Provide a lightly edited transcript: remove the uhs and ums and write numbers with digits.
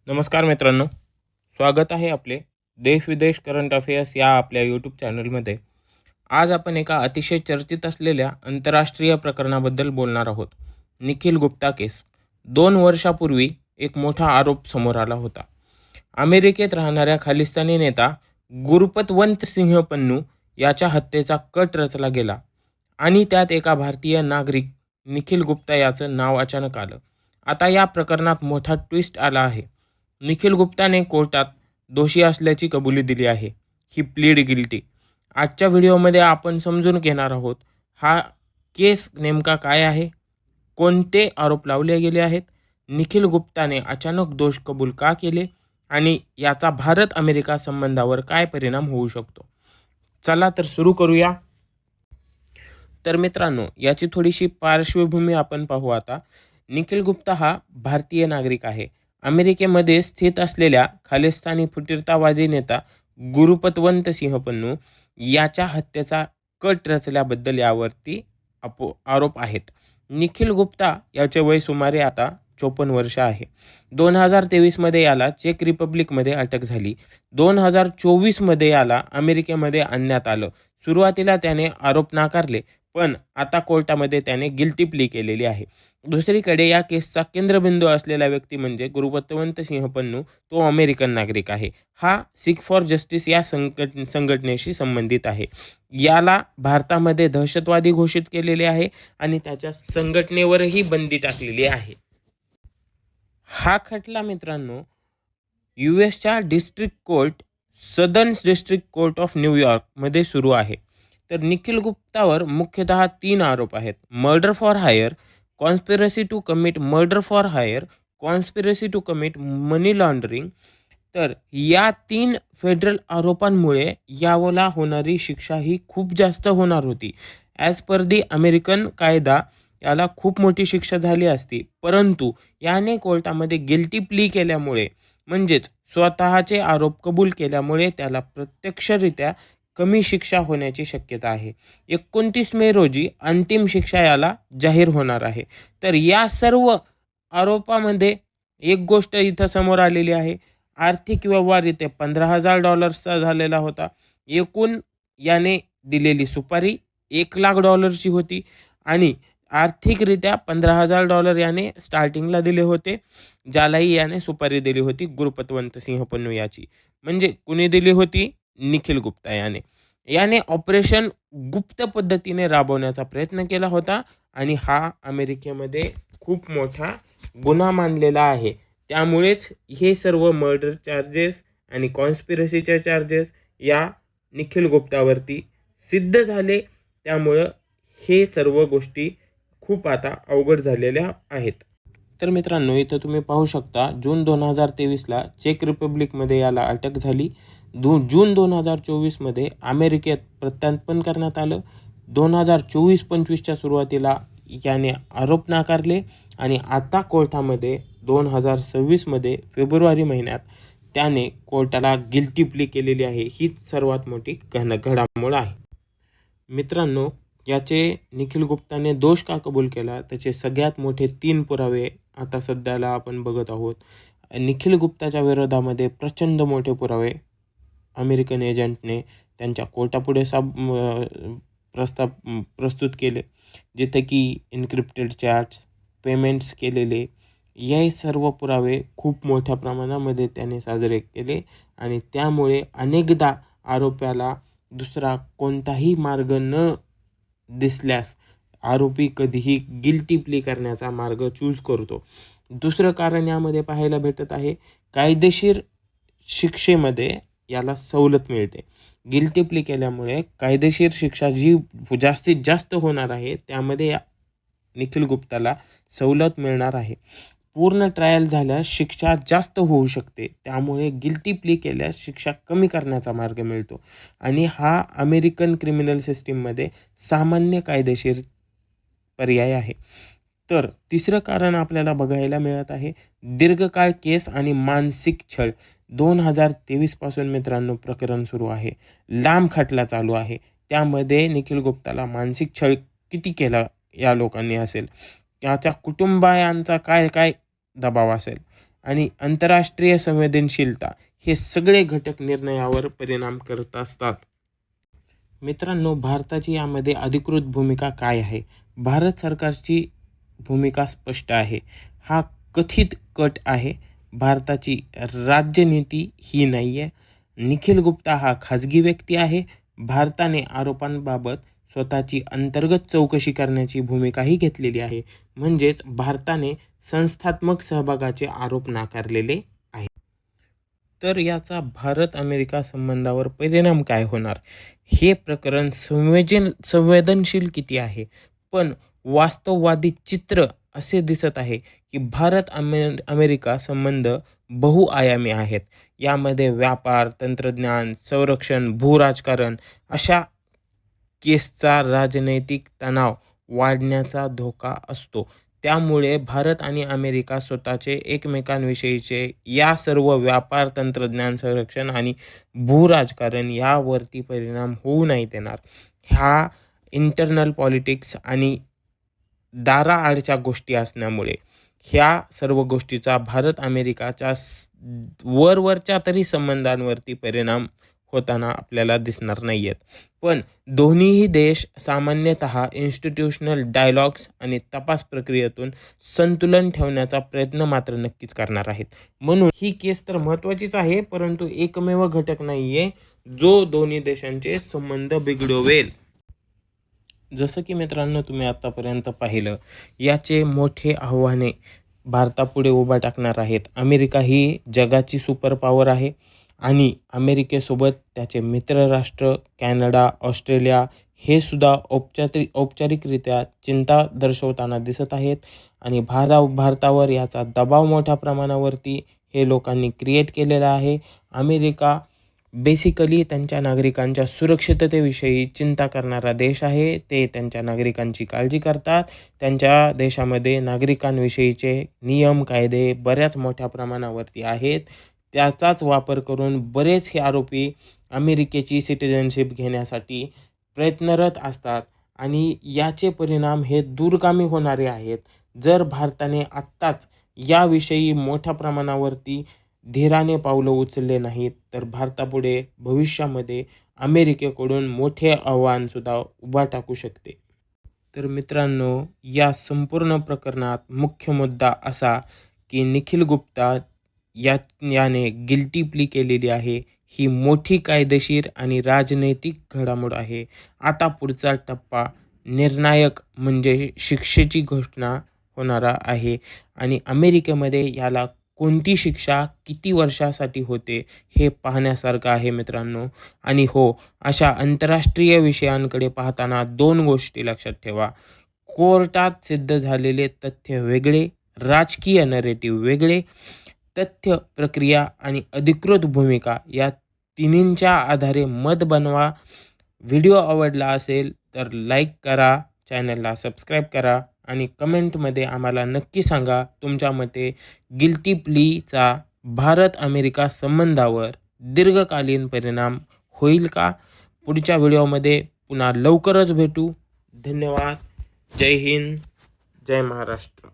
नमस्कार मित्रांनो, स्वागत आहे आपले देश-विदेश करंट अफेअर्स या आपल्या यूट्यूब चॅनलमध्ये. आज आपण एका अतिशय चर्चित असलेल्या आंतरराष्ट्रीय प्रकरणाबद्दल बोलणार आहोत. निखिल गुप्ता केस. 2 वर्षापूर्वी एक मोठा आरोप समोर आला होता. अमेरिकेत राहणाऱ्या खालिस्तानी नेता गुरपतवंत सिंह पन्नू याच्या हत्येचा कट रचला गेला आणि त्यात एका भारतीय नागरिक निखिल गुप्ता याचं नाव अचानक आलं. आता या प्रकरणात मोठा ट्विस्ट आला आहे. निखिल गुप्ताने कोर्टात दोषी असल्याची कबुली दिली आहे. ही प्लीड गिल्टी. आजच्या व्हिडिओमध्ये आपण समजून घेणार आहोत हा केस नेमका काय आहे, कोणते आरोप लावले गेले आहेत, निखिल गुप्ताने अचानक दोष कबूल का केले आणि याचा भारत अमेरिका संबंधावर काय परिणाम होऊ शकतो. चला तर सुरू करूया. तर मित्रांनो, याची थोडीशी पार्श्वभूमी आपण पाहू आता. निखिल गुप्ता हा भारतीय नागरिक आहे. अमेरिकेमध्ये स्थित असलेल्या खालिस्तानी फुटीरतावादी नेता गुरुपतवंत सिंह पन्नू याच्या हत्येचा कट रचल्याबद्दल यावरती आरोप आहेत. निखिल गुप्ता याचे वय सुमारे आता 54 वर्ष आहे. 2023मध्ये याला चेक रिपब्लिकमध्ये अटक झाली. 2024मध्ये याला अमेरिकेमध्ये आणण्यात आलं. सुरुवातीला त्याने आरोप नाकारले, पण आता कोर्टामध्ये त्याने गिल्टी प्ली केलेली आहे. दुसरीकडे या केसचा केंद्रबिंदू असलेला व्यक्ती म्हणजे गुरुपतवंत सिंह पन्नू. तो अमेरिकन नागरिक आहे. हा सिख फॉर जस्टिस या संघटनेशी संबंधित आहे. याला भारतामध्ये दहशतवादी घोषित केलेले आहे आणि त्याच्या संघटनेवरही बंदी टाकलेली आहे. हा खटला मित्रांनो US district court, southern district court of न्यूयॉर्कमध्ये सुरू आहे. तर निखिल गुप्तावर मुख्यतः 3 आरोप आहेत. Murder for hire, conspiracy to commit murder for hire, conspiracy to commit money laundering. तर या 3 फेडरल आरोपांमुळे याला होणारी शिक्षा ही खूप जास्त होणार होती. ॲज पर दी अमेरिकन कायदा याला खूप मोठी शिक्षा झाली असती, परंतु याने कोर्टामध्ये गिल्टी प्ली केल्यामुळे म्हणजेच स्वतःचे आरोप कबूल केल्यामुळे त्याला प्रत्यक्षरित्या कमी शिक्षा होण्याची शक्यता आहे. 29 मे रोजी अंतिम शिक्षा याला जाहीर होणार आहे. तर या सर्व आरोपामध्ये एक गोष्ट इथं समोर आलेली आहे. आर्थिक व्यवहार इथे $15,000चा झालेला होता. एकूण याने दिलेली सुपारी $1,00,000ची होती आणि आर्थिकरित्या $15,000 याने स्टार्टिंगला दिले होते, ज्यालाही याने सुपारी दिली होती गुरुपतवंत सिंह पन्नू याची. म्हणजे कुणी दिली होती? निखिल गुप्ता याने ऑपरेशन गुप्त पद्धतीने राबवण्याचा प्रयत्न केला होता आणि हा अमेरिकेमध्ये खूप मोठा गुन्हा मानलेला आहे. त्यामुळेच हे सर्व मर्डर चार्जेस आणि कॉन्स्पिरसीचे चार्जेस या निखिल गुप्तावरती सिद्ध झाले. त्यामुळं हे सर्व गोष्टी खूप आता अवघड झालेल्या आहेत. तर मित्रांनो, इथं तुम्ही पाहू शकता जून 2023ला चेक रिपब्लिकमध्ये याला अटक झाली. जून 2024मध्ये अमेरिकेत प्रत्यार्पण करण्यात आलं. 2024-25च्या सुरुवातीला याने आरोप नाकारले आणि आता कोर्टामध्ये 2026मध्ये फेब्रुवारी महिन्यात त्याने कोर्टाला गिल्टी प्ली केलेली आहे. हीच सर्वात मोठी घडामोड आहे. मित्रांनो, याचे निखिल गुप्ताने दोष का कबूल केला त्याचे सगळ्यात मोठे 3 पुरावे आता सध्याला आपण बघत आहोत. निखिल गुप्ताच्या विरोधामध्ये प्रचंड मोठे पुरावे अमेरिकन एजंटने त्यांच्या कोर्टापुढे प्रस्तुत केले, जिथे की इन्क्रिप्टेड चॅट्स, पेमेंट्स केलेले, हे सर्व पुरावे खूप मोठ्या प्रमाणामध्ये त्याने साजरे केले आणि त्यामुळे अनेकदा आरोपाला दुसरा कोणताही मार्ग न दिसल्यास आरोपी कधीही गिल्टी प्ली करण्याचा मार्ग चूज करतो. दुसरं कारण यामध्ये पाहायला भेटत आहे, कायदेशीर शिक्षेमध्ये याला सवलत मिळते. गिल्टी प्ली केल्यामुळे कायदेशीर शिक्षा जी जास्तीत जास्त होणार आहे त्यामध्ये निखिल गुप्ताला सवलत मिळणार आहे. पूर्ण ट्रायल झाल्यास शिक्षा जास्त होऊ शकते, त्यामुळे गिल्टी प्ली केल्यास शिक्षा कमी करण्याचा मार्ग मिळतो आणि हा अमेरिकन क्रिमिनल सिस्टीममध्ये सामान्य कायदेशीर पर्याय आहे. तर तिसरं कारण आपल्याला बघायला मिळत आहे, दीर्घकाळ केस आणि मानसिक छळ. 2023पासून मित्रांनो प्रकरण सुरू आहे. लांब खटला चालू आहे. त्यामध्ये निखिल गुप्ताला मानसिक छळ किती केला या लोकांनी असेल, त्याच्या कुटुंबायांचा काय काय दबाव असेल आणि आंतरराष्ट्रीय संवेदनशीलता हे सगळे घटक निर्णयावर परिणाम करत असतात. मित्रांनो, भारताची यामध्ये अधिकृत भूमिका काय आहे? भारत सरकारची भूमिका स्पष्ट आहे. हा कथित कट आहे. भारताची राज्यनीती ही नाही आहे. निखिल गुप्ता हा खाजगी व्यक्ती आहे. भारताने आरोपांबाबत स्वतःची अंतर्गत चौकशी करण्याची भूमिकाही घेतलेली आहे. म्हणजेच भारताने संस्थात्मक सहभागाचे आरोप नाकारलेले आहेत. तर याचा भारत अमेरिका संबंधावर परिणाम काय होणार? हे प्रकरण संवेदनशील किती आहे, पण वास्तववादी चित्र असे दिसत आहे की भारत अमेरिका संबंध बहुआयामी आहेत. यामध्ये व्यापार, तंत्रज्ञान, संरक्षण, भूराजकारण अशा केसचा राजनैतिक तणाव वाढण्याचा धोका असतो. त्यामुळे भारत आणि अमेरिका स्वतःचे एकमेकांविषयीचे या सर्व व्यापार, तंत्रज्ञान, संरक्षण आणि भूराजकारण यावरती परिणाम होऊ नाही देणार. ह्या इंटरनल पॉलिटिक्स आणि दाराआडच्या गोष्टी असल्यामुळे ह्या सर्व गोष्टीचा भारत अमेरिकाच्या वरवरच्या तरी संबंधांवरती परिणाम होताना आपल्याला दिसणार नाही आहेत. पण दोन्हीही देश सामान्यतः इन्स्टिट्यूशनल डायलॉग्स आणि तपास प्रक्रियेतून संतुलन ठेवण्याचा प्रयत्न मात्र नक्कीच करणार आहेत. म्हणून ही केस तर महत्त्वाचीच आहे, परंतु एकमेव घटक नाही आहे जो दोन्ही देशांचे संबंध बिघडवेल. जसं की मित्रांनो, तुम्ही आत्तापर्यंत पाहिलं, याचे मोठे आव्हाने भारतापुढे उभा टाकणार आहेत. अमेरिका ही जगाची सुपर पॉवर आहे आणि अमेरिकेसोबत त्याचे मित्रराष्ट्र कॅनडा, ऑस्ट्रेलिया हे सुद्धा औपचारिकरित्या चिंता दर्शवताना दिसत आहेत आणि भारतावर याचा दबाव मोठ्या प्रमाणावरती हे लोकांनी क्रिएट केलेला आहे. अमेरिका बेसिकली त्यांच्या नागरिकांच्या सुरक्षिततेविषयी चिंता करणारा देश आहे. ते त्यांच्या नागरिकांची काळजी करतात. त्यांच्या देशामध्ये नागरिकांविषयीचे नियम, कायदे बऱ्याच मोठ्या प्रमाणावरती आहेत. त्याचाच वापर करून बरेच हे आरोपी अमेरिकेची सिटिझनशिप घेण्यासाठी प्रयत्नरत असतात आणि याचे परिणाम हे दूरगामी होणारे आहेत. जर भारताने आत्ताच याविषयी मोठ्या प्रमाणावरती धीराने पावलं उचलले नाहीत, तर भारतापुढे भविष्यामध्ये अमेरिकेकडून मोठे आव्हानसुद्धा उभा टाकू शकते. तर मित्रांनो, या संपूर्ण प्रकरणात मुख्य मुद्दा असा की निखिल गुप्ता याने गिल्टी प्ली केलेली आहे. ही मोठी कायदेशीर आणि राजनैतिक घडामोड आहे. आता पुढचा टप्पा निर्णायक म्हणजे शिक्षेची घोषणा होणारा आहे आणि अमेरिकेमध्ये याला कोणती शिक्षा किती वर्षासाठी होते हे पाहण्यासारखं आहे मित्रांनो. आणि हो, अशा आंतरराष्ट्रीय विषयांकडे पाहताना दोन गोष्टी लक्षात ठेवा. कोर्टात सिद्ध झालेले तथ्य वेगळे, राजकीय नरेटिव्ह वेगळे. तथ्य, प्रक्रिया आणि अधिकृत भूमिका या तिन्हींच्या आधारे मत बनवा. व्हिडिओ आवडला असेल तर लाईक करा, चॅनलला सबस्क्राईब करा आणि कमेंटमध्ये आम्हाला नक्की सांगा तुमच्या मते गिल्टी प्लीचा भारत अमेरिका संबंधावर दीर्घकालीन परिणाम होईल का? पुढच्या व्हिडिओमध्ये पुन्हा लवकरच भेटू. धन्यवाद. जय हिंद, जय महाराष्ट्र.